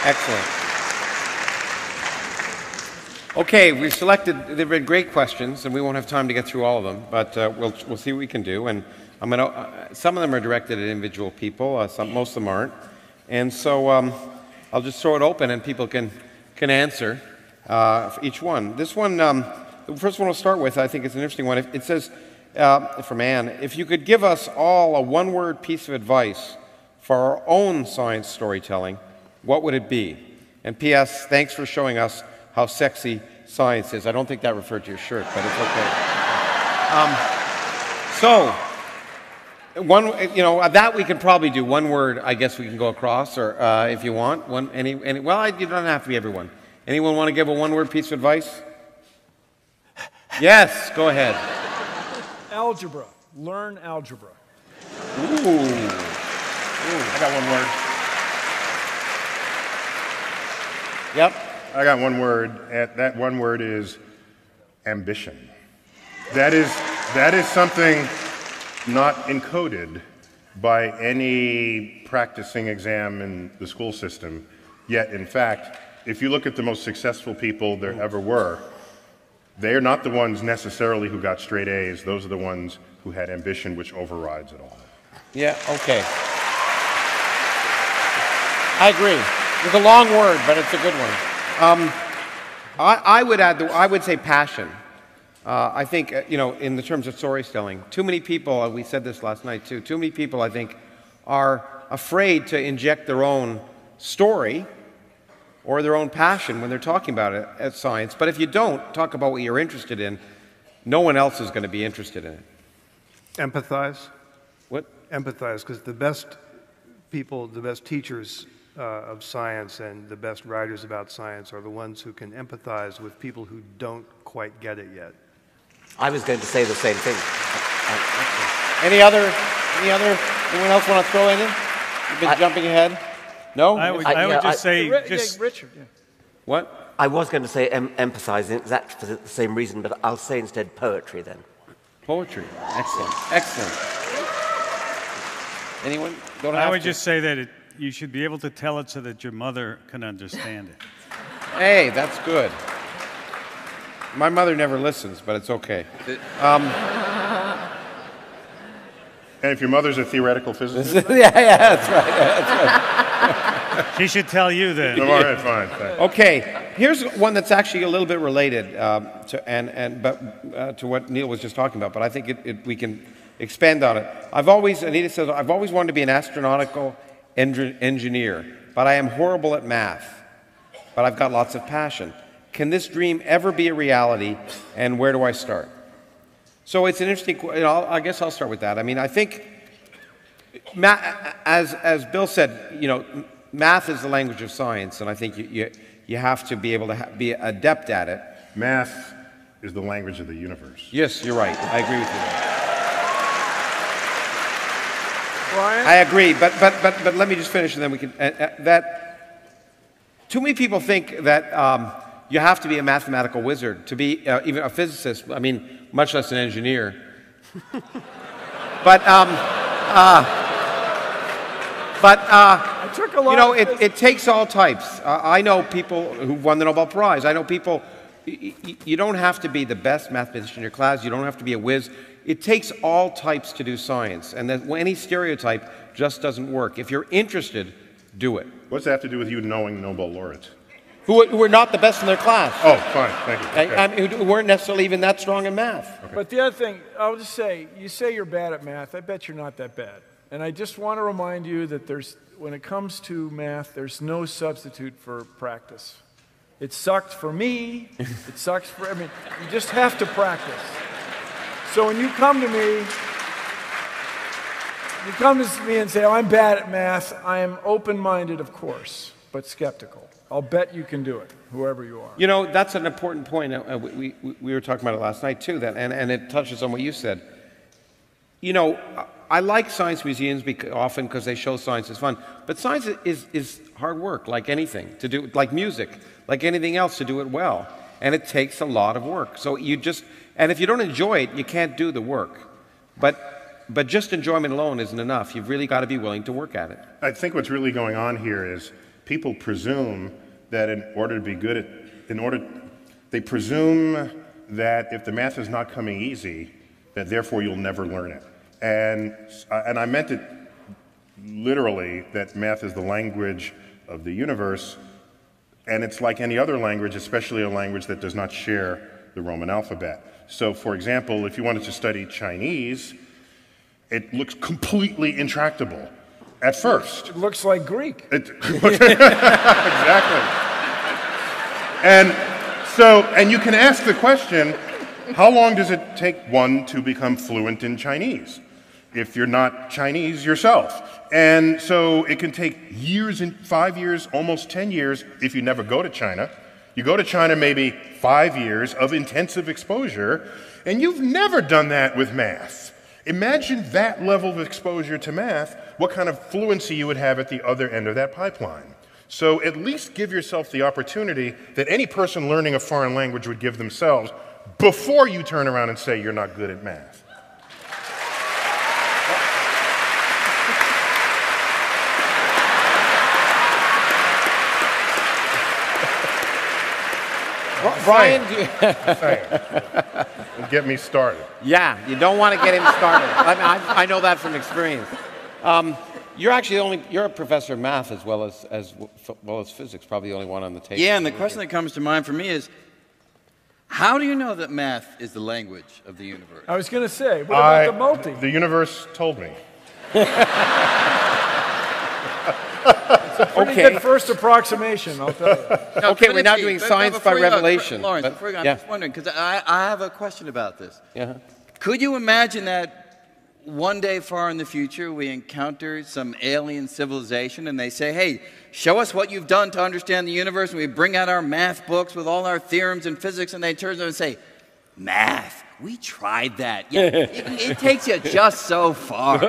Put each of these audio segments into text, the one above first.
Excellent. Okay, we've selected, they've been great questions, and we won't have time to get through all of them, but we'll see what we can do. And I'm going to, some of them are directed at individual people, most of them aren't. And so I'll just throw it open and people can answer for each one. This one, the first one we'll start with, I think it's an interesting one. It says, from Anne, if you could give us all a one-word piece of advice for our own science storytelling, what would it be? And P.S., thanks for showing us how sexy science is. I don't think that referred to your shirt, but it's okay. That we can probably do. One word, I guess we can go across, or if you want. Well, you don't have to be everyone. Anyone want to give a one-word piece of advice? Yes, go ahead. Algebra. Learn algebra. Ooh. I got one word. Yep. I got one word. That one word is ambition. That is something not encoded by any practicing exam in the school system. Yet, in fact, if you look at the most successful people there ever were, they are not the ones necessarily who got straight A's. Those are the ones who had ambition, which overrides it all. Yeah, okay. I agree. It's a long word, but it's a good one. I would say passion. I think, in the terms of storytelling, too many people, we said this last night too, too many people, I think, are afraid to inject their own story or their own passion when they're talking about it as science. But if you don't talk about what you're interested in, no one else is going to be interested in it. Empathize. What? Empathize, because the best people, the best teachers of science and the best writers about science are the ones who can empathize with people who don't quite get it yet. I was going to say the same thing. Anyone else want to throw in? You've been jumping ahead? No? I would just say, Richard. Yeah. What? I was going to say emphasizing exactly for the same reason, but I'll say instead poetry then. Poetry. Excellent. Excellent. Anyone? I would just say that you should be able to tell it so that your mother can understand it. Hey, that's good. My mother never listens, but it's okay. And if your mother's a theoretical physicist? yeah, that's right. That's right. She should tell you that. All right, fine. Thanks. Okay, here's one that's actually a little bit related to what Neil was just talking about, but I think we can expand on it. Anita says, I've always wanted to be an astronautical engineer, but I am horrible at math, but I've got lots of passion. Can this dream ever be a reality, and where do I start? So it's an interesting, I guess I'll start with that. I mean, I think, as Bill said, math is the language of science, and I think you have to be able to be adept at it. Math is the language of the universe. Yes, you're right. I agree with you there. Brian? I agree, but let me just finish, and then we can. Too many people think that you have to be a mathematical wizard to be even a physicist. I mean, much less an engineer. But it takes all types. I know people who've won the Nobel Prize. I know people. You don't have to be the best mathematician in your class. You don't have to be a whiz. It takes all types to do science, and that any stereotype just doesn't work. If you're interested, do it. What's that have to do with you knowing Nobel laureates? Who were not the best in their class. Oh, fine, thank you. Okay. Who weren't necessarily even that strong in math. Okay. But the other thing, I'll just say, you say you're bad at math. I bet you're not that bad. And I just want to remind you that when it comes to math, there's no substitute for practice. It sucked for me. It sucks for, you just have to practice. So when you come to me and say, oh, I'm bad at math, I am open-minded, of course, but skeptical. I'll bet you can do it, whoever you are. That's an important point. We were talking about it last night, too, and it touches on what you said. I like science museums often because they show science is fun, but science is hard work, like anything, to do, like music, like anything else, to do it well. And it takes a lot of work. So and if you don't enjoy it, you can't do the work. But just enjoyment alone isn't enough. You've really got to be willing to work at it. I think what's really going on here is people presume that they presume that if the math is not coming easy, that therefore you'll never learn it. And I meant it literally, that math is the language of the universe, and it's like any other language, especially a language that does not share the Roman alphabet. So, for example, if you wanted to study Chinese, it looks completely intractable at first. It looks like Greek. Exactly. And you can ask the question, how long does it take one to become fluent in Chinese if you're not Chinese yourself? And so it can take years, 5 years, almost 10 years if you never go to China. You go to China maybe 5 years of intensive exposure, and you've never done that with math. Imagine that level of exposure to math, what kind of fluency you would have at the other end of that pipeline. So at least give yourself the opportunity that any person learning a foreign language would give themselves before you turn around and say you're not good at math. Brian, Get me started. yeah, you don't want to get him started. I know that from experience. You're actually you're a professor of math as well as physics, probably the only one on the table. Yeah, and the question that comes to mind for me is, how do you know that math is the language of the universe? I was going to say, what about the multi? The universe told me. Pretty good first approximation, I'll tell you. Now, Okay, could we're it now be- doing but science by before you go, revelation. Lawrence, but- before you go, I'm yeah. just wondering, because I have a question about this. Yeah. Could you imagine that one day far in the future we encounter some alien civilization and they say, hey, show us what you've done to understand the universe, and we bring out our math books with all our theorems in physics, and they turn and say, math, we tried that. Yeah, it takes you just so far.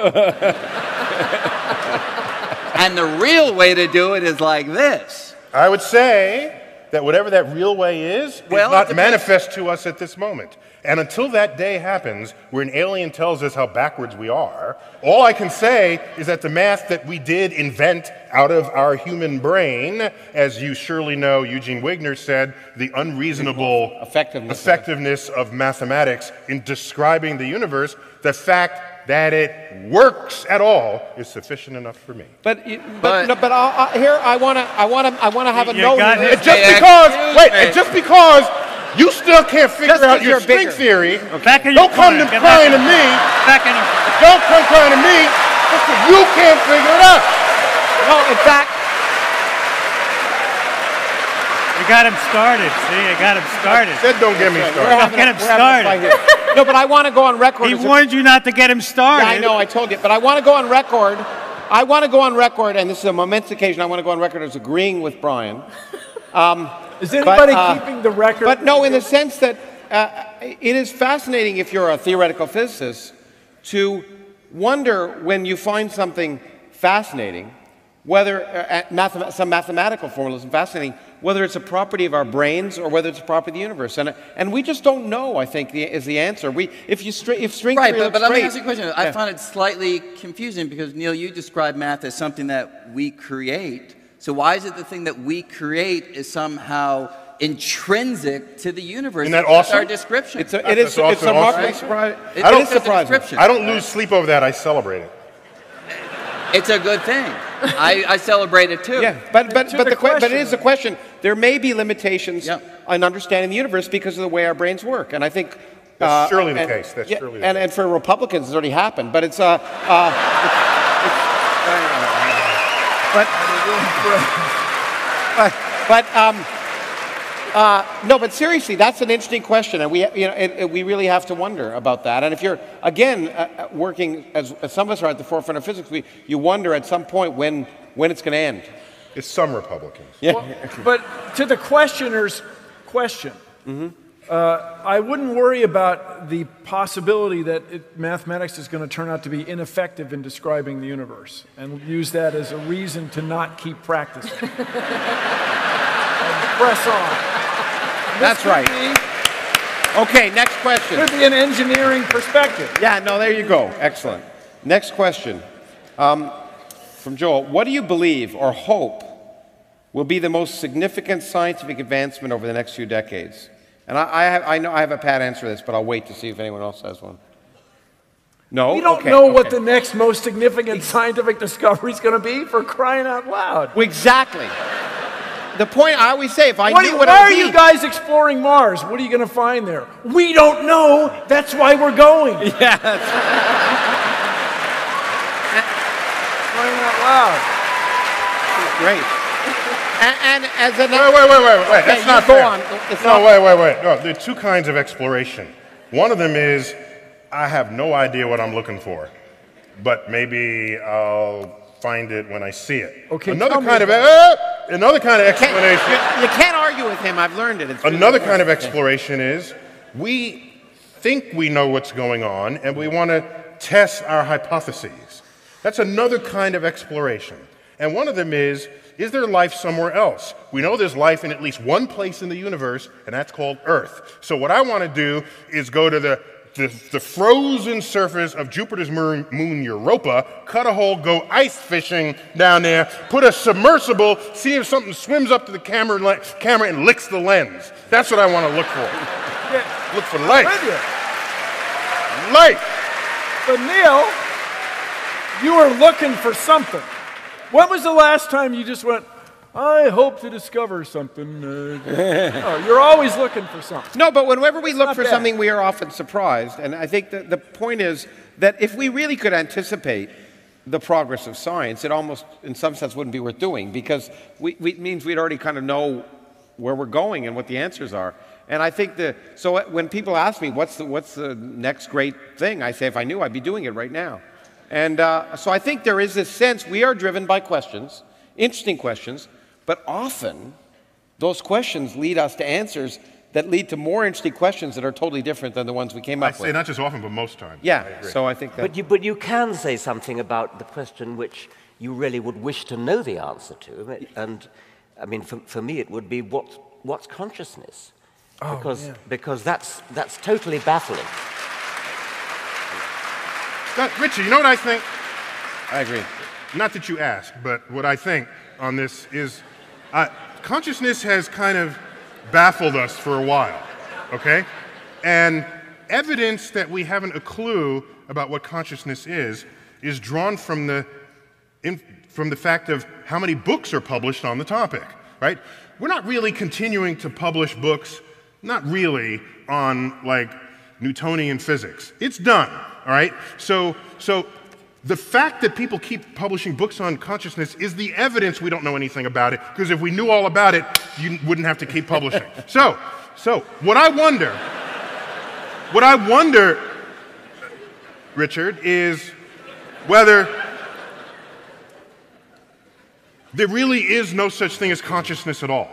And the real way to do it is like this. I would say that whatever that real way is not manifest to us at this moment. And until that day happens, where an alien tells us how backwards we are, all I can say is that the math that we did invent out of our human brain, as you surely know, Eugene Wigner said, the unreasonable effectiveness of mathematics in describing the universe, the fact that it works at all is sufficient enough for me. But here I want to have a note. And just because you still can't figure out your string theory, don't come crying to me. Don't come crying to me just because you can't figure it out. No, in fact, You got him started. See, I got him started. Said don't get me started. Get him started. No, but I want to go on record. He warned you not to get him started. Yeah, I know, I told you. But I want to go on record. I want to go on record, and this is a momentous occasion, I want to go on record as agreeing with Brian. Is anybody keeping the record? But no, in the sense that it is fascinating, if you're a theoretical physicist, to wonder when you find something fascinating, whether some mathematical formalism fascinating, whether it's a property of our brains or whether it's a property of the universe. And we just don't know, I think, is the answer. If string theory looks but let me great, ask you a question. I find it slightly confusing because, Neil, you describe math as something that we create. So why is it the thing that we create is somehow intrinsic to the universe? Isn't that That's awesome? our description. it's a remarkably surprising. I It is surprising. I don't lose sleep over that. I celebrate it. It's a good thing. I celebrate it too. Yeah, but it is a question. There may be limitations on understanding the universe because of the way our brains work, and I think that's surely the case. That's surely the case. And for Republicans, it's already happened. But it's no, but seriously, that's an interesting question, and we really have to wonder about that. And if you're again working as some of us are at the forefront of physics, you wonder at some point when it's going to end. It's some Republicans. Yeah. Well, but to the questioner's question, I wouldn't worry about the possibility that mathematics is going to turn out to be ineffective in describing the universe, and use that as a reason to not keep practicing. And press on. That's right. Okay, next question. Could be an engineering perspective. Yeah, no, there you go. Excellent. Next question from Joel. What do you believe or hope will be the most significant scientific advancement over the next few decades? And I know I have a pat answer to this, but I'll wait to see if anyone else has one. No? We don't know what the next most significant scientific discovery is going to be, for crying out loud. Well, exactly. The point I always say, if I knew what why it are would be, you guys exploring Mars? What are you going to find there? We don't know. That's why we're going. Yeah, that's Crying out loud. great. And as an Wait. That's not go fair. on. It's No, not- wait. No, there are two kinds of exploration. One of them is, I have no idea what I'm looking for, but maybe I'll find it when I see it. Okay, Another kind of explanation. You can't argue with him. I've learned it. It's really Another kind of exploration is, we think we know what's going on, and we want to test our hypotheses. That's another kind of exploration. And one of them is there life somewhere else? We know there's life in at least one place in the universe, and that's called Earth. So what I want to do is go to the frozen surface of Jupiter's moon Europa, cut a hole, go ice fishing down there, put a submersible, see if something swims up to the camera and licks the lens. That's what I want to look for. Look for life. With you. Life. But Neil, you were looking for something. When was the last time you just went, I hope to discover something? No, you're always looking for something. No, but whenever we look not for bad. something, we are often surprised. And I think that the point is that if we really could anticipate the progress of science, it almost, in some sense, wouldn't be worth doing, because it means we'd already kind of know where we're going and what the answers are. And I think so when people ask me, what's the next great thing, I say, if I knew, I'd be doing it right now. And so I think there is this sense we are driven by questions, interesting questions, but often those questions lead us to answers that lead to more interesting questions that are totally different than the ones we came up I with. say not just often, but most times. Yeah, I agree. so I think that... But you can say something about the question which you really would wish to know the answer to. And, I mean, for me, it would be what's consciousness? Because that's totally baffling. Richard, you know what I think? I agree. Not that you asked, but what I think on this is consciousness has kind of baffled us for a while, okay? And evidence that we haven't a clue about what consciousness is drawn from the fact of how many books are published on the topic, right? We're not really continuing to publish books, not really, on like Newtonian physics. It's done, all right? So the fact that people keep publishing books on consciousness is the evidence we don't know anything about it, because if we knew all about it, you wouldn't have to keep publishing. So what I wonder, Richard, is whether there really is no such thing as consciousness at all,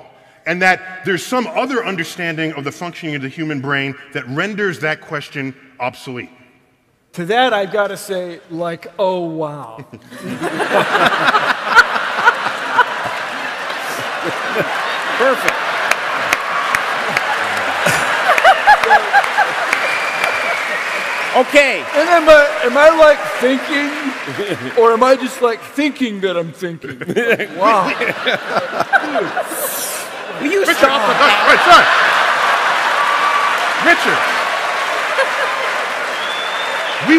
and that there's some other understanding of the functioning of the human brain that renders that question obsolete. To that, I've got to say, like, oh, wow. Perfect. Okay. And am I like thinking, or am I just like thinking that I'm thinking? Wow. Will you Richard, stop with that? Richard, we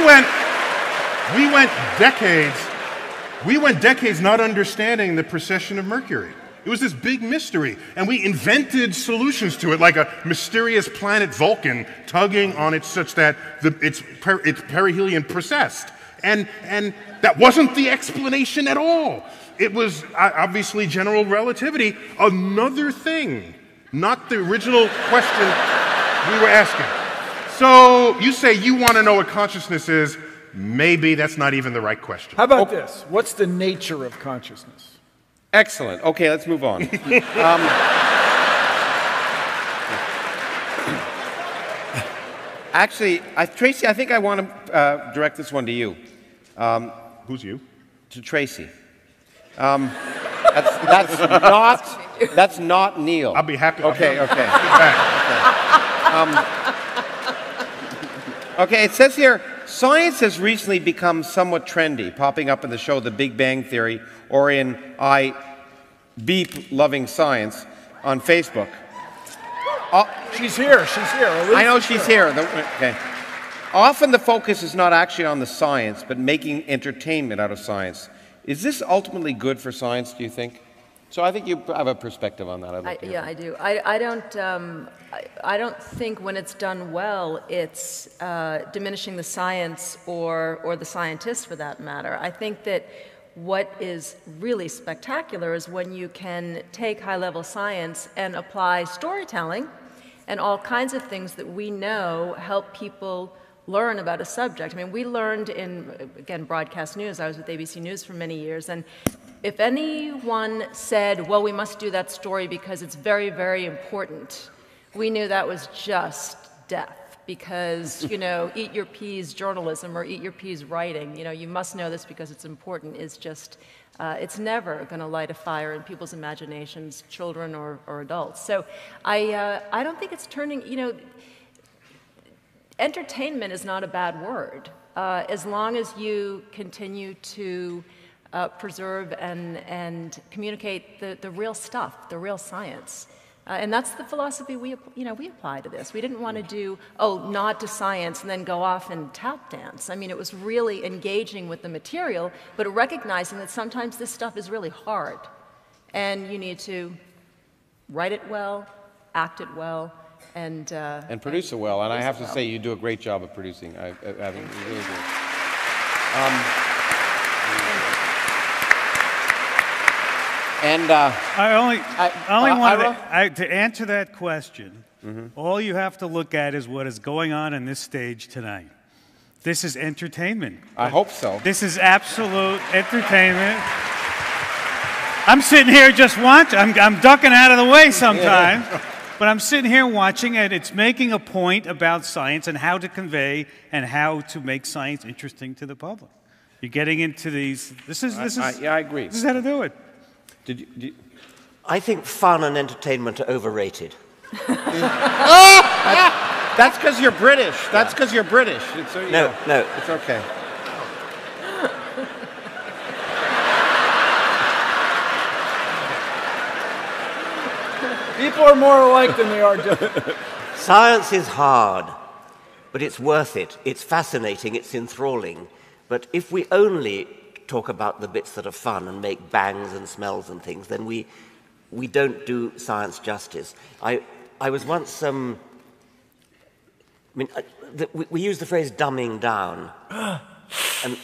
went decades not understanding the precession of Mercury. It was this big mystery, and we invented solutions to it, like a mysterious planet Vulcan tugging on it such that it's perihelion precessed. And that wasn't the explanation at all. It was obviously general relativity, another thing, not the original question we were asking. So you say you want to know what consciousness is. Maybe that's not even the right question. How about this? What's the nature of consciousness? Excellent. Okay, let's move on. Actually, Tracy, I think I want to direct this one to you. Who's you? To Tracy. That's not Neil. I'll be happy. Okay. Get back. Okay, it says here, science has recently become somewhat trendy, popping up in the show The Big Bang Theory or in Beep Loving Science on Facebook. She's here. She's here. I know she's here. Okay. Often the focus is not actually on the science, but making entertainment out of science. Is this ultimately good for science, do you think? So I think you have a perspective on that. Yeah, I do. I don't think when it's done well, it's diminishing the science or the scientists for that matter. I think that what is really spectacular is when you can take high-level science and apply storytelling and all kinds of things that we know help people learn about a subject. I mean, we learned in, again, broadcast news. I was with ABC News for many years, and if anyone said, well, we must do that story because it's very, very important, we knew that was just death because, you know, eat your peas journalism or eat your peas writing, you know, you must know this because it's important, is just, it's never going to light a fire in people's imaginations, children or adults. So I don't think it's turning, you know, entertainment is not a bad word, as long as you continue to preserve and communicate the real stuff, the real science. And that's the philosophy we apply to this. We didn't want to do, nod to science and then go off and tap dance. I mean, it was really engaging with the material, but recognizing that sometimes this stuff is really hard. And you need to write it well, act it well, and produce it well. And I have to say, you do a great job of producing. I think you really do. I only wanted to answer that question. All you have to look at is what is going on in this stage tonight. This is entertainment. I hope so. This is absolute entertainment. I'm sitting here just watching. I'm ducking out of the way sometimes. But I'm sitting here watching, and it's making a point about science and how to convey and how to make science interesting to the public. You're getting into these. Yeah, I agree. This is how to do it. I think fun and entertainment are overrated. That's because you're British. That's because you're British. No. It's okay. People are more alike than they are different. Science is hard, but it's worth it. It's fascinating, it's enthralling. But if we only talk about the bits that are fun and make bangs and smells and things, then we don't do science justice. I was once, we use the phrase dumbing down,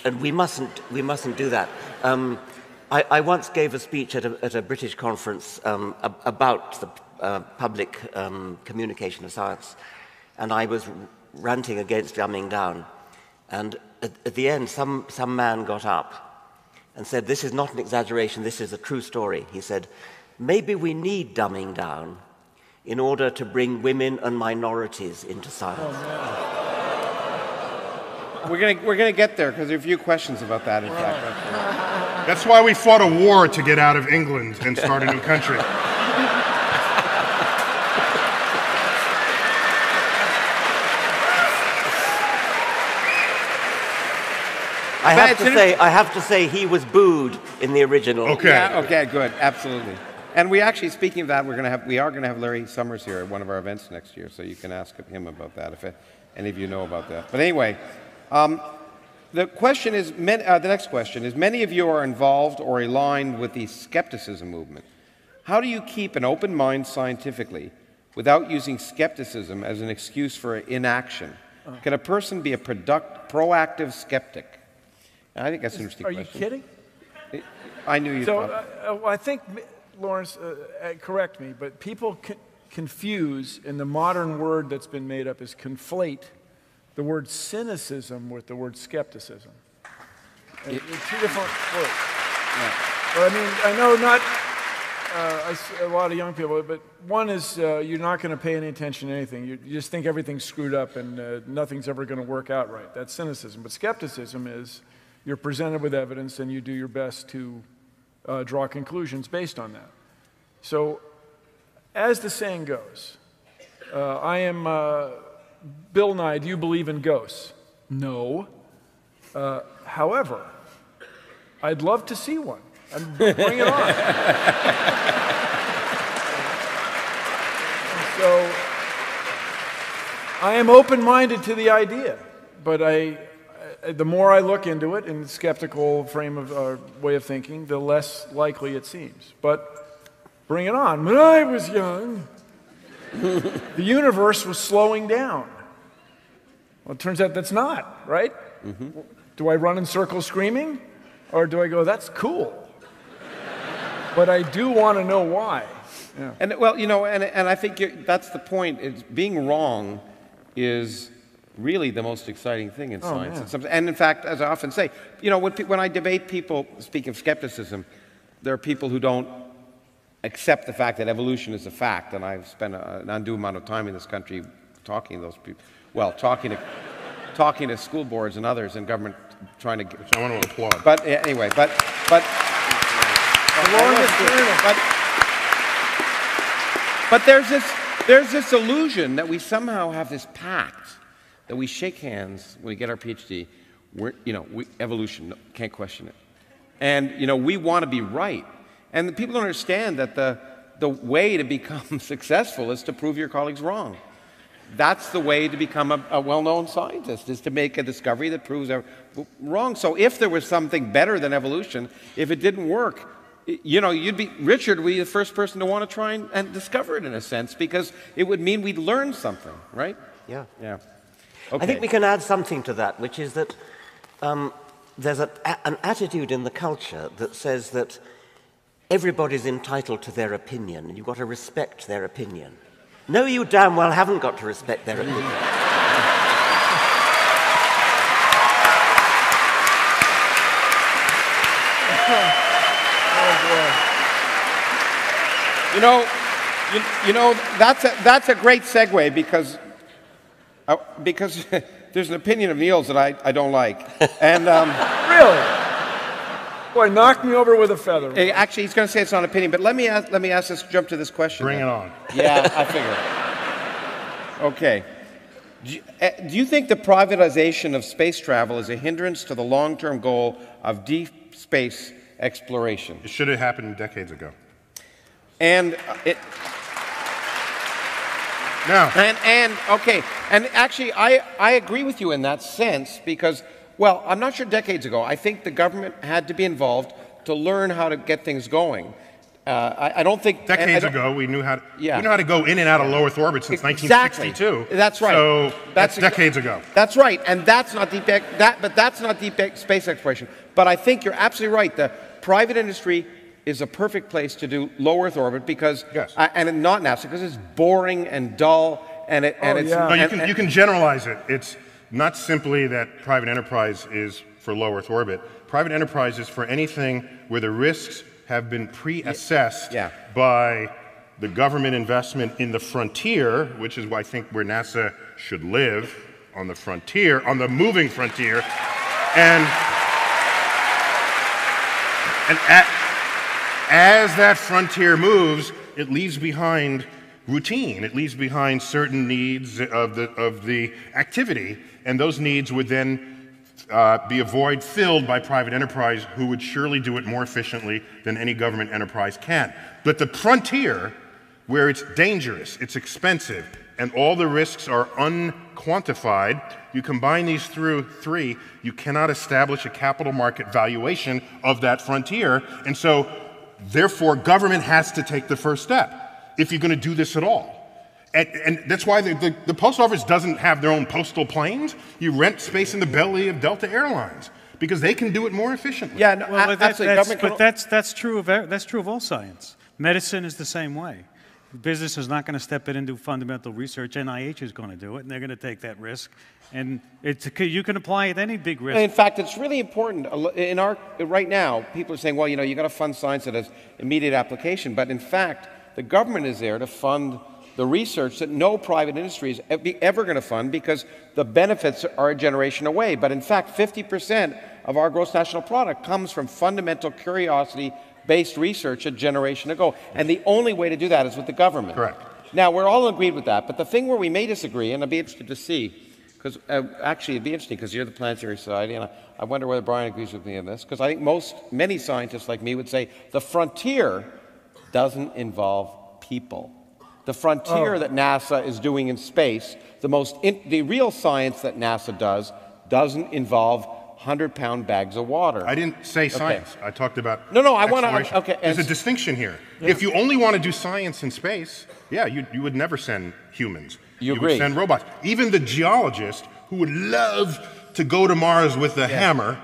and we mustn't do that. I once gave a speech at a British conference about the public communication of science, and I was ranting against dumbing down. And at the end, some man got up and said, "This is not an exaggeration, this is a true story." He said, "Maybe we need dumbing down in order to bring women and minorities into science." We're gonna get there because there are a few questions about that. In fact, that's why we fought a war to get out of England and start a new country. I have to say, he was booed in the original. Okay. Yeah, okay, good, absolutely. And we actually, speaking of that, we are going to have Larry Summers here at one of our events next year, so you can ask him about that if any of you know about that. But anyway, the question is, the next question is: many of you are involved or aligned with the skepticism movement. How do you keep an open mind scientifically without using skepticism as an excuse for inaction? Can a person be a proactive skeptic? I think that's an interesting question. Are you kidding? I knew you thought. I think, Lawrence, correct me, but people confuse, in the modern word that's been made up, is conflate the word cynicism with the word skepticism. They're two different words. Yeah. But I mean, I know not I see a lot of young people, but one is you're not going to pay any attention to anything. You just think everything's screwed up and nothing's ever going to work out right. That's cynicism. But skepticism is you're presented with evidence and you do your best to draw conclusions based on that. So, as the saying goes, I am Bill Nye, do you believe in ghosts? No. However, I'd love to see one. And bring it on. So I am open-minded to the idea, but the more I look into it in a skeptical frame of way of thinking, the less likely it seems. But bring it on. When I was young, the universe was slowing down. Well, it turns out that's not, right? Mm-hmm. Do I run in circles screaming? Or do I go, that's cool? But I do want to know why. Yeah. And well, you know, and I think that's the point. Is being wrong is really the most exciting thing in science. And in fact, as I often say, you know, when I debate people, speaking of skepticism, there are people who don't accept the fact that evolution is a fact, and I've spent an undue amount of time in this country talking to those people. Well, talking to school boards and others in government, trying to. Which I want to applaud. But anyway, but there's this illusion that we somehow have this pact that we shake hands when we get our PhD. Evolution, can't question it, and you know we want to be right, and the people don't understand that the way to become successful is to prove your colleagues wrong. That's the way to become a well-known scientist, is to make a discovery that proves they're wrong. So if there was something better than evolution, if it didn't work, you know, Richard would be the first person to want to try and discover it in a sense, because it would mean we'd learn something, right? Yeah. Yeah. Okay. I think we can add something to that, which is that there's an attitude in the culture that says that everybody's entitled to their opinion, and you've got to respect their opinion. No, you damn well haven't got to respect their opinion. You know, that's a great segue because there's an opinion of Neil's that I don't like, and Really? Boy, knock me over with a feather. Actually, he's going to say it's not an opinion, but let me ask this. Jump to this question. Bring it on. Yeah, I figured. Okay. Do you think the privatization of space travel is a hindrance to the long-term goal of deep space exploration? It should have happened decades ago. And Now. And okay, and actually, I agree with you in that sense because, well, I'm not sure decades ago. I think the government had to be involved to learn how to get things going. I don't think decades ago we knew how to go in and out of low Earth orbit since 1962. Exactly. That's right. So that's decades ago. That's right, and that's not deep. But that's not deep space exploration. But I think you're absolutely right. The private industry is a perfect place to do low Earth orbit because, and not NASA, because it's boring and dull, and it's. No, you can generalize it. It's not simply that private enterprise is for low Earth orbit. Private enterprise is for anything where the risks have been pre-assessed by the government investment in the frontier, which is I think where NASA should live, on the frontier, on the moving frontier, and as that frontier moves, it leaves behind routine. It leaves behind certain needs of the activity, and those needs would then be a void filled by private enterprise who would surely do it more efficiently than any government enterprise can. But the frontier, where it's dangerous, it's expensive, and all the risks are unquantified, you combine these three, you cannot establish a capital market valuation of that frontier, and so therefore government has to take the first step if you're going to do this at all. And that's why the post office doesn't have their own postal planes. You rent space in the belly of Delta Airlines because they can do it more efficiently. Yeah, no, well, absolutely. That's true of all science. Medicine is the same way. Business is not going to step in and do fundamental research. NIH is going to do it, and they're going to take that risk. And you can apply it any big risk. And in fact, it's really important. Right now, people are saying, well, you got to fund science that has immediate application. But in fact, the government is there to fund the research that no private industry is ever going to fund because the benefits are a generation away. But in fact, 50% of our gross national product comes from fundamental curiosity-based research a generation ago. And the only way to do that is with the government. Correct. Now, we're all agreed with that. But the thing where we may disagree, and I'd be interested to see, Because actually, it'd be interesting because you're the Planetary Society, and I wonder whether Brian agrees with me on this. Because I think many scientists like me would say the frontier doesn't involve people. The frontier that NASA is doing in space, the real science that NASA doesn't involve 100-pound bags of water. I didn't say science. I talked about No, I want exploration. to. Okay, there's a distinction here. Yeah. If you only want to do science in space, yeah, you would never send humans. You agree. would send robots. Even the geologist who would love to go to Mars with a hammer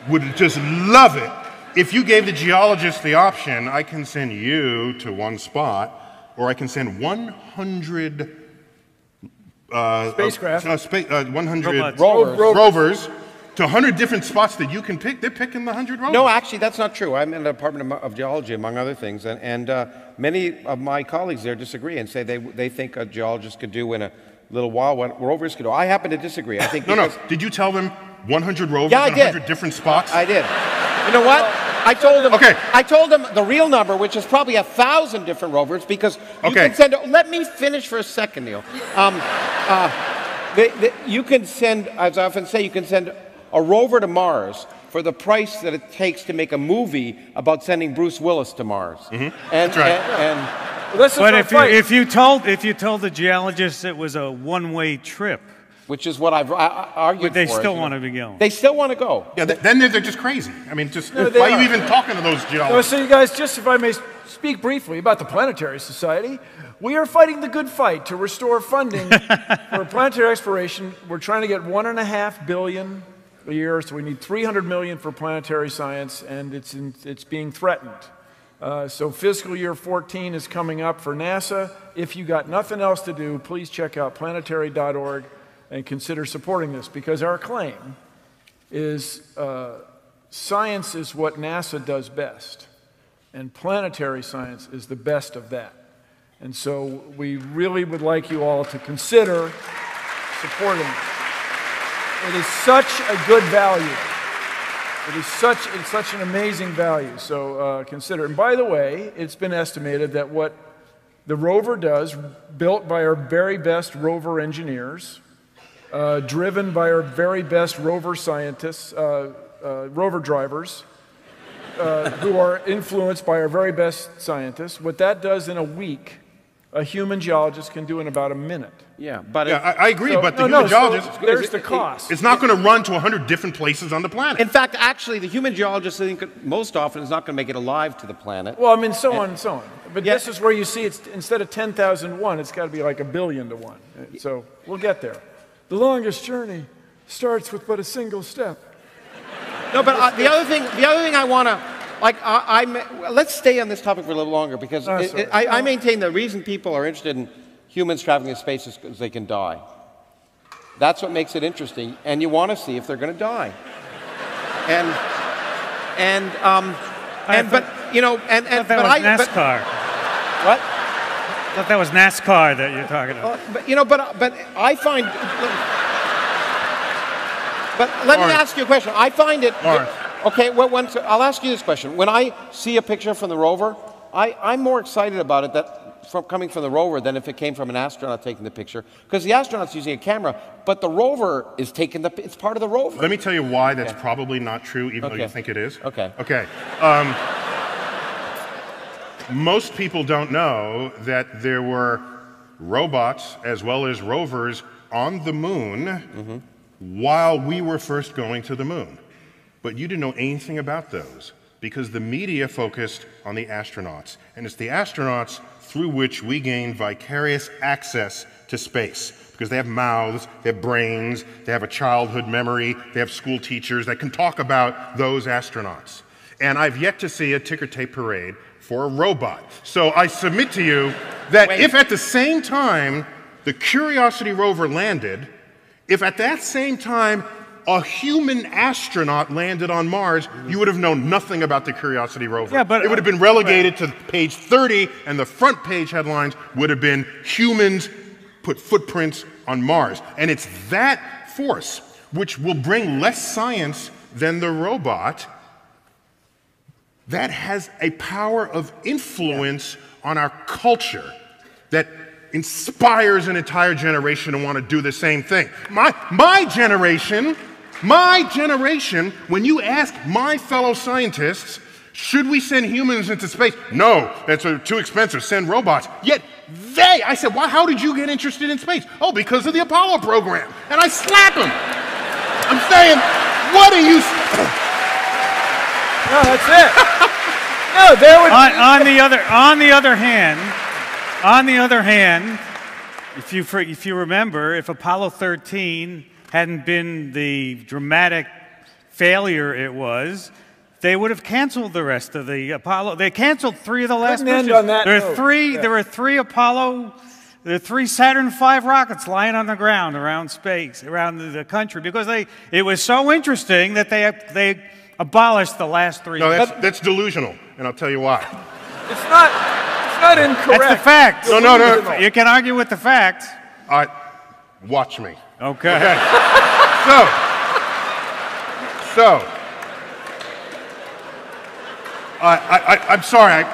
would just love it. If you gave the geologist the option, I can send you to one spot, or I can send 100 spacecraft, 100 rovers to 100 different spots that you can pick. They're picking the 100 rovers. No, actually, that's not true. I'm in the Department of Geology, among other things, and many of my colleagues there disagree and say they think a geologist could do in a little while what rovers could do. I happen to disagree. I think no. Did you tell them 100 rovers in 100 different spots? I did. You know what? I told them. Okay. I told them the real number, which is probably 1,000 different rovers, because you can send. Let me finish for a second, Neil. You can send, as I often say, you can send a rover to Mars for the price that it takes to make a movie about sending Bruce Willis to Mars. Mm-hmm. That's right. But if you told the geologists it was a one-way trip, which is what I've argued would they for. still want to be going? They still want to go. Yeah, then they're just crazy. I mean, why are you even talking to those geologists? So you guys, just if I may speak briefly about the Planetary Society, we are fighting the good fight to restore funding for planetary exploration. We're trying to get $1.5 billion a year, so we need $300 million for planetary science, and it's being threatened. So fiscal year 14 is coming up for NASA. If you got nothing else to do, please check out planetary.org and consider supporting this, because our claim is science is what NASA does best, and planetary science is the best of that. And so we really would like you all to consider supporting it. It is such a good value. It's such an amazing value, so consider it. And by the way, it's been estimated that what the rover does, built by our very best rover engineers, driven by our very best rover scientists, rover drivers, who are influenced by our very best scientists, what that does in a week, a human geologist can do in about a minute. Yeah, but I agree, but the human geologist, there's the cost. It's not going to run to 100 different places on the planet. In fact, actually, the human geologist, I think, most often is not going to make it alive to the planet. Well, I mean, so on and so on. But this is where you see it's instead of 10,000 to 1, it's got to be like 1 billion to 1. So we'll get there. The longest journey starts with but a single step. No, but the other thing I want to, let's stay on this topic for a little longer, because I maintain the reason people are interested in humans traveling in space is because they can die. That's what makes it interesting, and you want to see if they're going to die. But NASCAR. What? I thought that was NASCAR that you're talking about. But I find. But let me ask you a question. I find it. Okay, I'll ask you this question. When I see a picture from the rover, I'm more excited about it coming from the rover than if it came from an astronaut taking the picture, because the astronaut's using a camera, but the rover is it's part of the rover. Let me tell you why that's probably not true, even though you think it is. Okay. Most people don't know that there were robots as well as rovers on the moon while we were first going to the moon. But you didn't know anything about those because the media focused on the astronauts. And it's the astronauts through which we gain vicarious access to space, because they have mouths, they have brains, they have a childhood memory, they have school teachers that can talk about those astronauts. And I've yet to see a ticker tape parade for a robot. So I submit to you that if at the same time the Curiosity rover landed, if at that same time a human astronaut landed on Mars, you would have known nothing about the Curiosity rover. Yeah, but it would have been relegated to page 30, and the front page headlines would have been humans put footprints on Mars. And it's that force which will bring less science than the robot that has a power of influence on our culture that inspires an entire generation to want to do the same thing. My generation, when you ask my fellow scientists, should we send humans into space? No, that's too expensive, send robots. Yet I said, why, how did you get interested in space? Oh, because of the Apollo program. And I slap them. I'm saying, what are you... No, that's it. No, there would on the other hand, if you remember, if Apollo 13 hadn't been the dramatic failure it was, they would have canceled the rest of the Apollo. They canceled 3 of the last missions. There were three Saturn V rockets lying on the ground around space, around the country, because it was so interesting that they abolished the last 3. No, that's delusional, and I'll tell you why. It's not incorrect. That's the fact. No. You can argue with the facts. Watch me. Okay. So, I'm sorry.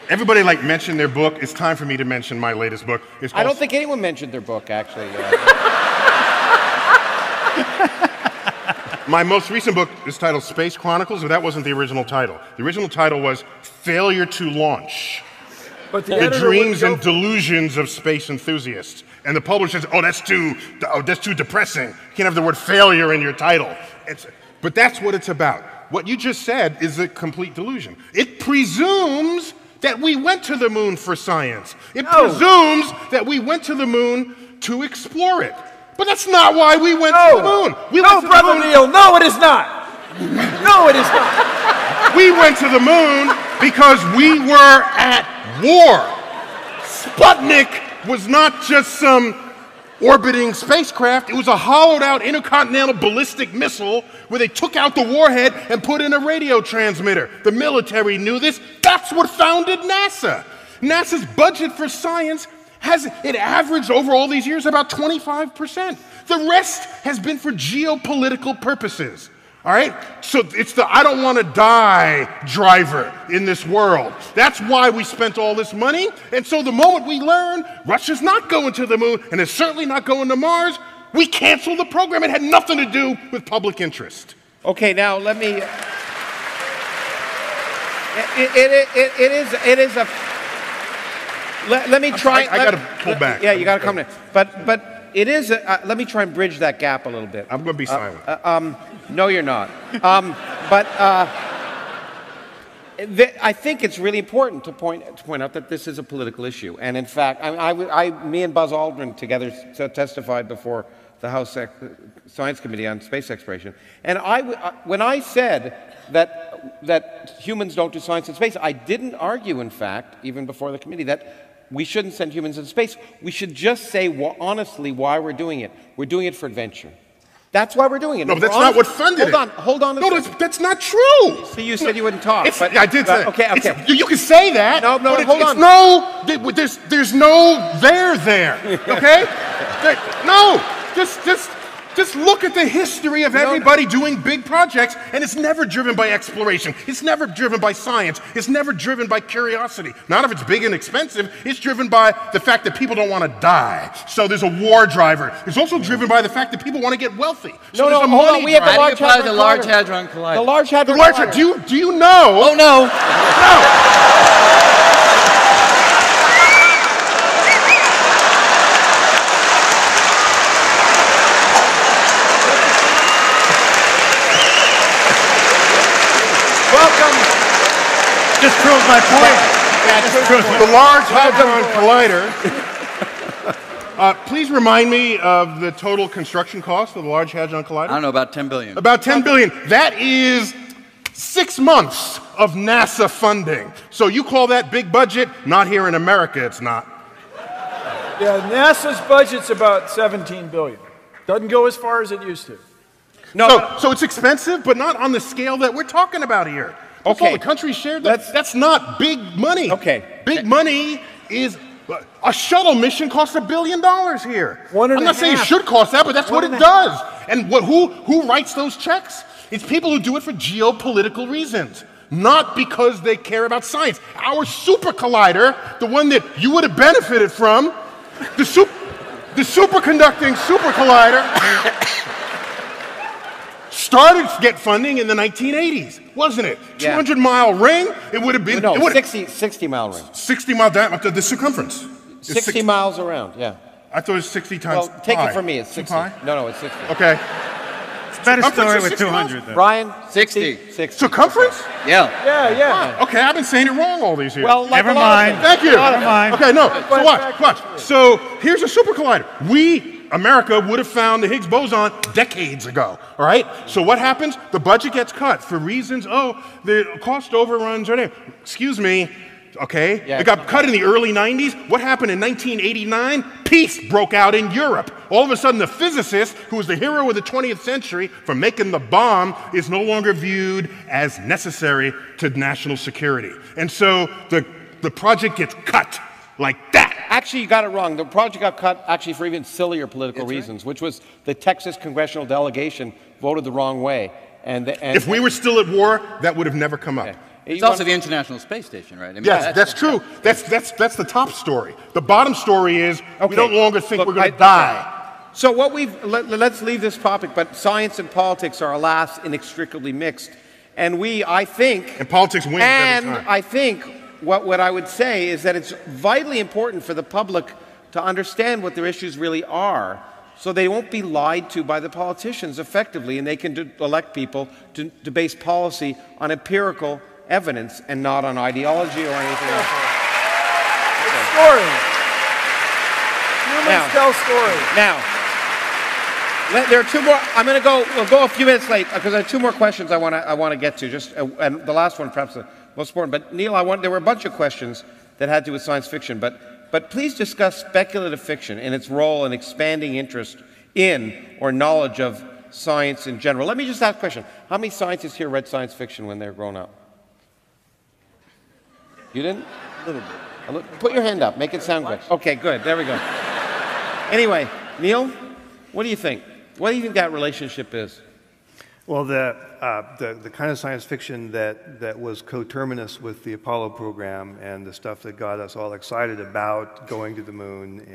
Everybody mentioned their book. It's time for me to mention my latest book. I don't think anyone mentioned their book, actually. My most recent book is titled Space Chronicles, but that wasn't the original title. The original title was Failure to Launch. But The Dreams and Delusions of Space Enthusiasts. And the publisher says, that's too depressing. You can't have the word failure in your title. But that's what it's about. What you just said is a complete delusion. It presumes that we went to the moon for science. It presumes that we went to the moon to explore it. But that's not why we went to the moon. Brother Neil, no, it is not. No, it is not. We went to the moon because we were at war. Sputnik was not just some orbiting spacecraft. It was a hollowed-out intercontinental ballistic missile where they took out the warhead and put in a radio transmitter. The military knew this. That's what founded NASA. NASA's budget for science it averaged over all these years about 25%. The rest has been for geopolitical purposes. All right? So it's the I don't want to die driver in this world. That's why we spent all this money. And so the moment we learn Russia's not going to the moon and it's certainly not going to Mars, we canceled the program. It had nothing to do with public interest. Okay, now let me... It is a... Let me try... I got to pull back. Yeah, you got to come in. But it is... let me try and bridge that gap a little bit. I'm going to be silent. No, you're not. I think it's really important to point out that this is a political issue. And in fact, me and Buzz Aldrin together testified before the House Science Committee on Space Exploration. And when I said that humans don't do science in space, I didn't argue, in fact, even before the committee, that we shouldn't send humans into space. We should just say honestly why we're doing it. We're doing it for adventure. That's why we're doing it. No, but that's not what funded it. Hold on. No, that's not true. See, you said you wouldn't talk. I did say. Okay. You can say that. No, but hold on. There's no there. Okay? No. Just look at the history of everybody doing big projects, and it's never driven by exploration. It's never driven by science. It's never driven by curiosity. Not if it's big and expensive. It's driven by the fact that people don't want to die. So there's a war driver. It's also driven by the fact that people want to get wealthy. So hold on. We have the Large Hadron Collider. The Large Hadron Collider. Do you know? Oh, no. No. Just proves my point. The Large Hadron Collider. Please remind me of the total construction cost of the Large Hadron Collider. I don't know, about $10 billion. About $10 billion. That is 6 months of NASA funding. So you call that big budget? Not here in America, it's not. Yeah, NASA's budget's about $17 billion. Doesn't go as far as it used to. No, so it's expensive, but not on the scale that we're talking about here. That's all the countries share. That's not big money. Okay. Big money is... A shuttle mission costs $1 billion here. I'm not saying it should cost that, but that's what it does. And who writes those checks? It's people who do it for geopolitical reasons, not because they care about science. Our super collider, the one that you would have benefited from, The superconducting super collider started to get funding in the 1980s, wasn't it? Yeah. 200-mile ring, it would have been... No, it would 60-mile ring. 60-mile diameter, the circumference. 60 miles around, yeah. I thought it was 60 times Well, take pi. it from me, it's 60. Pi? No, it's 60. Okay. Better story with 60 miles? 200, though. Brian? 60. 60. Circumference? Yeah. Yeah. Okay, I've been saying it wrong all these years. Well, like Never a lot of mind. things. Thank you. Never mind. Okay, no. So watch. So here's a super collider. America, would have found the Higgs boson decades ago. All right. So what happens? The budget gets cut for reasons. Oh, the cost overruns are there. Excuse me. Okay. Yeah, it got cut in the early 90s. What happened in 1989? Peace broke out in Europe. All of a sudden, the physicist, who was the hero of the 20th century for making the bomb, is no longer viewed as necessary to national security. And so the project gets cut like that. Actually, you got it wrong. The project got cut actually for even sillier political reasons, which was the Texas congressional delegation voted the wrong way. And If we were still at war, that would have never come up. Okay. It's also the International Space Station, right? I mean, Yes, that's true. That's the top story. The bottom story is we don't longer think we're going to die. So let's leave this topic, but science and politics are, alas, inextricably mixed. And I think... And politics wins every time. I think what I would say is that it's vitally important for the public to understand what their issues really are, so they won't be lied to by the politicians effectively, and they can elect people to base policy on empirical evidence and not on ideology or anything else. Story. Humans tell stories. Now, there are two more. We'll go a few minutes late because there are two more questions I want to get to. And the last one, perhaps the most important. But Neil, there were a bunch of questions that had to do with science fiction. But please discuss speculative fiction and its role in expanding interest in or knowledge of science in general. Let me just ask a question: how many scientists here read science fiction when they were growing up? You didn't? A little bit. Put your hand up. Make it sound good. Okay, good. There we go. Anyway, Neil, what do you think? What do you think that relationship is? Well, the kind of science fiction that was coterminous with the Apollo program and the stuff that got us all excited about going to the moon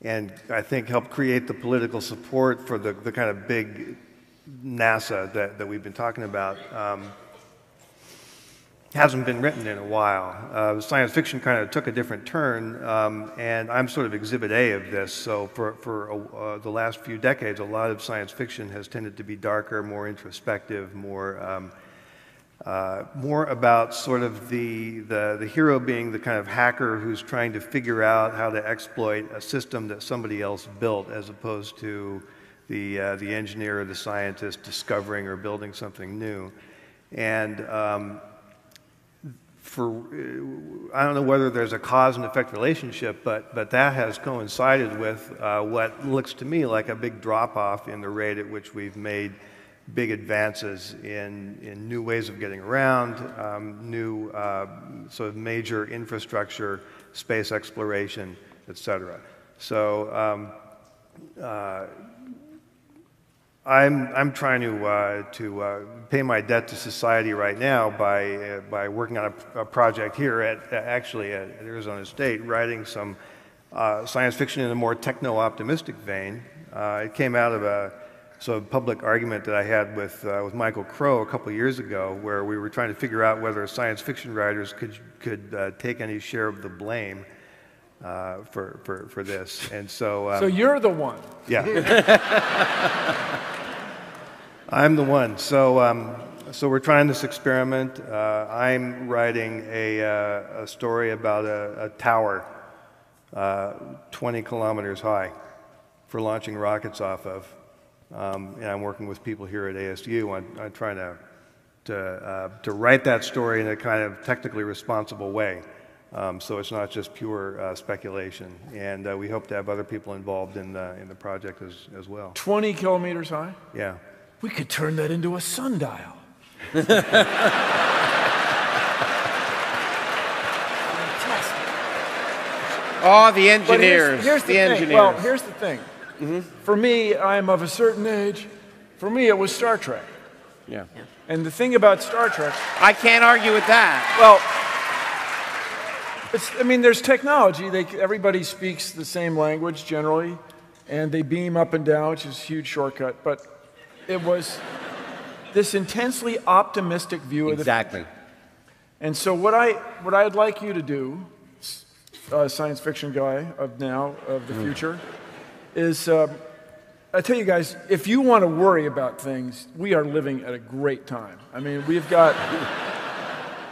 and I think helped create the political support for the kind of big NASA that we've been talking about. Hasn't been written in a while. Science fiction kind of took a different turn, and I'm sort of exhibit A of this. So for the last few decades, a lot of science fiction has tended to be darker, more introspective, more about sort of the hero being the kind of hacker who's trying to figure out how to exploit a system that somebody else built, as opposed to the engineer or the scientist discovering or building something new. And I don't know whether there's a cause and effect relationship, but that has coincided with what looks to me like a big drop-off in the rate at which we've made big advances in new ways of getting around, new sort of major infrastructure, space exploration, etc. So I'm trying to pay my debt to society right now by working on a project here at Arizona State, writing some science fiction in a more techno-optimistic vein. It came out of a sort of public argument that I had with Michael Crow a couple years ago, where we were trying to figure out whether science fiction writers could take any share of the blame for this. And so so you're the one. Yeah. I'm the one. So we're trying this experiment. I'm writing a story about a tower 20 kilometers high for launching rockets off of. And I'm working with people here at ASU on trying to write that story in a kind of technically responsible way. So it's not just pure speculation, and we hope to have other people involved in the project as well. 20 kilometers high? Yeah. We could turn that into a sundial. Oh, the engineers. Here's the engineers. thing. Well, here's the thing. For me, I'm of a certain age. For me, it was Star Trek. Yeah. And the thing about Star Trek... I can't argue with that. Well, I mean, there's technology. Everybody speaks the same language generally, and they beam up and down, which is a huge shortcut. But it was this intensely optimistic view of the Exactly. And so what I'd like you to do, science fiction guy of the future, is I tell you guys, if you want to worry about things, we are living at a great time. I mean, we've got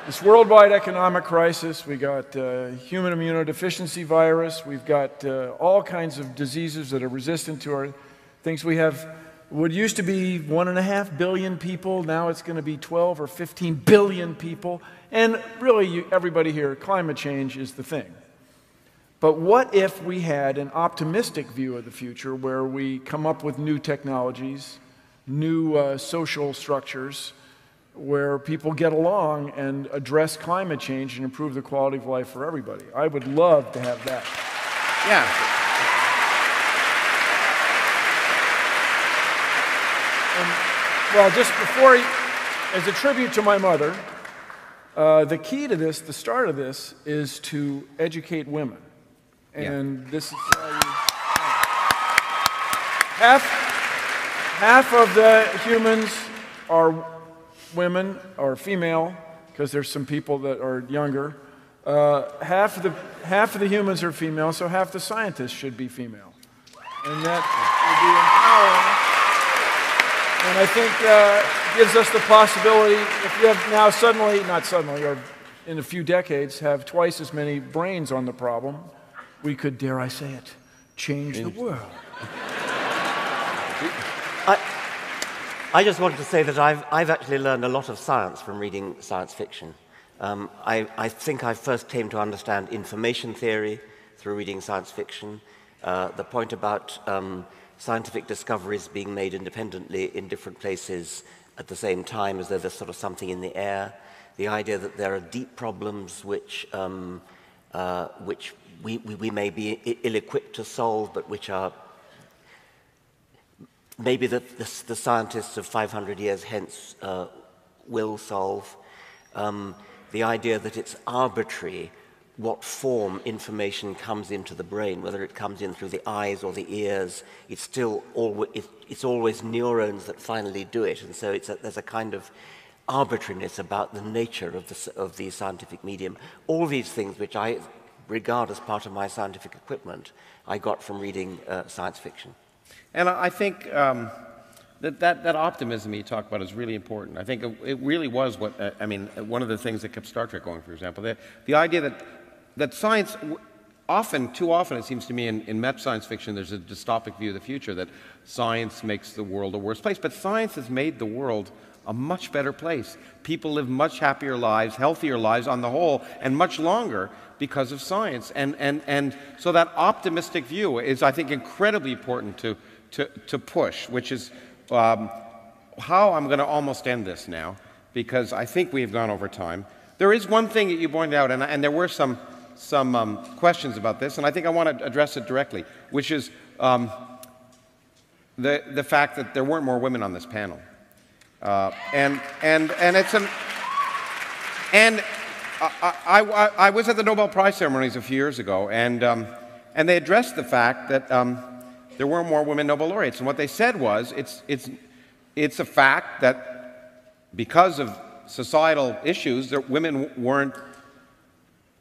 this worldwide economic crisis, we got human immunodeficiency virus, we've got all kinds of diseases that are resistant to our things. We have what used to be 1.5 billion people, now it's going to be 12 or 15 billion people. And really, everybody here, climate change is the thing. But what if we had an optimistic view of the future where we come up with new technologies, new social structures, where people get along and address climate change and improve the quality of life for everybody? I would love to have that. Yeah. Well, just before, as a tribute to my mother, the key to this, the start of this, is to educate women. And this is half of the humans are women or female, because there's some people that are younger. Half of the humans are female, so half the scientists should be female, and that would be empowering. And I think gives us the possibility, if you have now suddenly, not suddenly, or in a few decades, have twice as many brains on the problem, we could, dare I say it, change the world. I just wanted to say that I've actually learned a lot of science from reading science fiction. I think I first came to understand information theory through reading science fiction. The point about scientific discoveries being made independently in different places at the same time, as though there's sort of something in the air. The idea that there are deep problems which we may be ill-equipped to solve, but which are maybe the scientists of 500 years hence will solve. The idea that it's arbitrary what form information comes into the brain, whether it comes in through the eyes or the ears, it's still it's always neurons that finally do it, and so there's a kind of arbitrariness about the nature of the scientific medium. All these things, which I regard as part of my scientific equipment, I got from reading science fiction. And I think that optimism you talk about is really important. I think it really was one of the things that kept Star Trek going, for example. The idea that science, too often it seems to me in Met science fiction, there's a dystopic view of the future, that science makes the world a worse place. But science has made the world a much better place. People live much happier lives, healthier lives on the whole, and much longer because of science. And so that optimistic view is, I think, incredibly important to push, which is how I'm going to almost end this now, because I think we've gone over time. There is one thing that you pointed out, and there were some questions about this, and I think I want to address it directly, which is the fact that there weren't more women on this panel, I was at the Nobel Prize ceremonies a few years ago, and they addressed the fact that there were more women Nobel laureates, and what they said was it's a fact that because of societal issues, that women weren't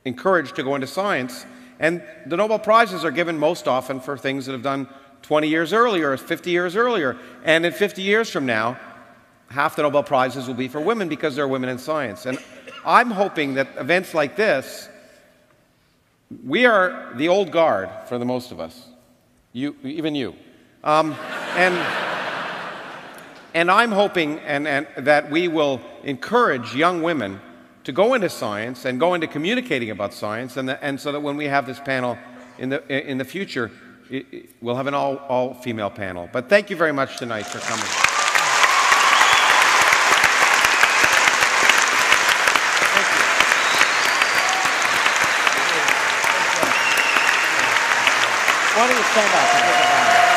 encouraged to go into science, and the Nobel Prizes are given most often for things that have done 20 years earlier, 50 years earlier, and in 50 years from now, half the Nobel Prizes will be for women because there are women in science. And I'm hoping that events like this, we are the old guard for the most of us, even you, and I'm hoping that we will encourage young women to go into science and go into communicating about science, and so that when we have this panel in the future, we'll have an all-female panel. But thank you very much tonight for coming. Why don't you stand up and take a bow?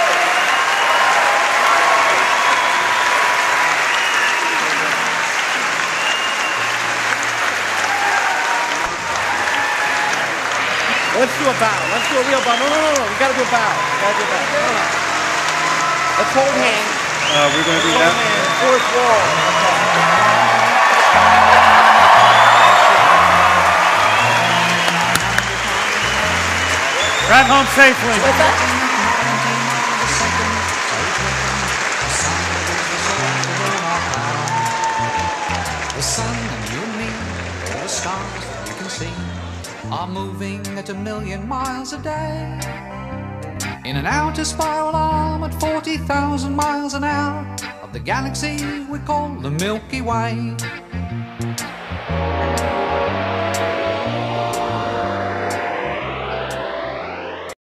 Let's do a bow. Let's do a real bow. No. We gotta do a bow. No. Let's hold hands. We're going to do that. Fourth wall. Drive home safely. What's that? The sun and you and me, all the stars that you can see, are moving at 1,000,000 miles a day in an outer spiral arm at 40,000 miles an hour of the galaxy we call the Milky Way.